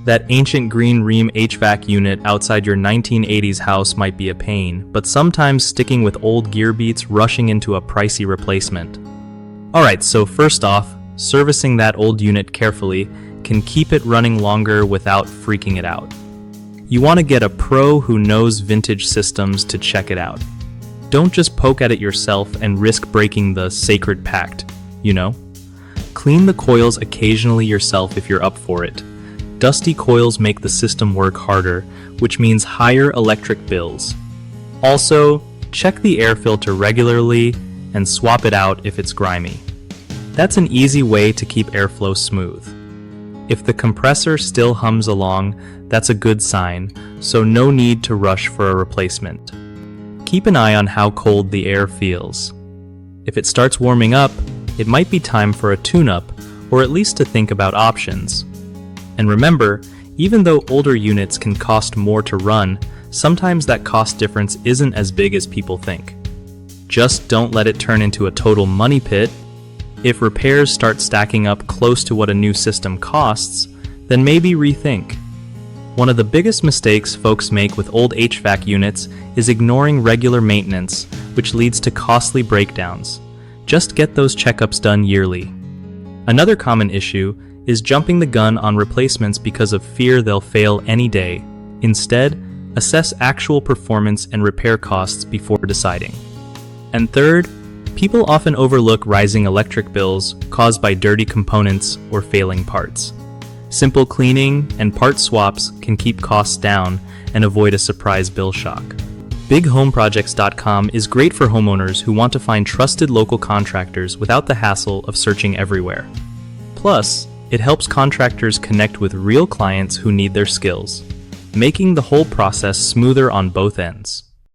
That ancient green Rheem HVAC unit outside your 1980s house might be a pain, but sometimes sticking with old gear beats rushing into a pricey replacement. Alright, so first off, servicing that old unit carefully can keep it running longer without freaking it out. You want to get a pro who knows vintage systems to check it out. Don't just poke at it yourself and risk breaking the sacred pact, you know? Clean the coils occasionally yourself if you're up for it. Dusty coils make the system work harder, which means higher electric bills. Also, check the air filter regularly and swap it out if it's grimy. That's an easy way to keep airflow smooth. If the compressor still hums along, that's a good sign, so no need to rush for a replacement. Keep an eye on how cold the air feels. If it starts warming up, it might be time for a tune-up, or at least to think about options. And remember, even though older units can cost more to run, sometimes that cost difference isn't as big as people think. Just don't let it turn into a total money pit. If repairs start stacking up close to what a new system costs, then maybe rethink. One of the biggest mistakes folks make with old HVAC units is ignoring regular maintenance, which leads to costly breakdowns. Just get those checkups done yearly. Another common issue is jumping the gun on replacements because of fear they'll fail any day. Instead, assess actual performance and repair costs before deciding. And third, people often overlook rising electric bills caused by dirty components or failing parts. Simple cleaning and part swaps can keep costs down and avoid a surprise bill shock. BigHomeProjects.com is great for homeowners who want to find trusted local contractors without the hassle of searching everywhere. Plus, it helps contractors connect with real clients who need their skills, making the whole process smoother on both ends.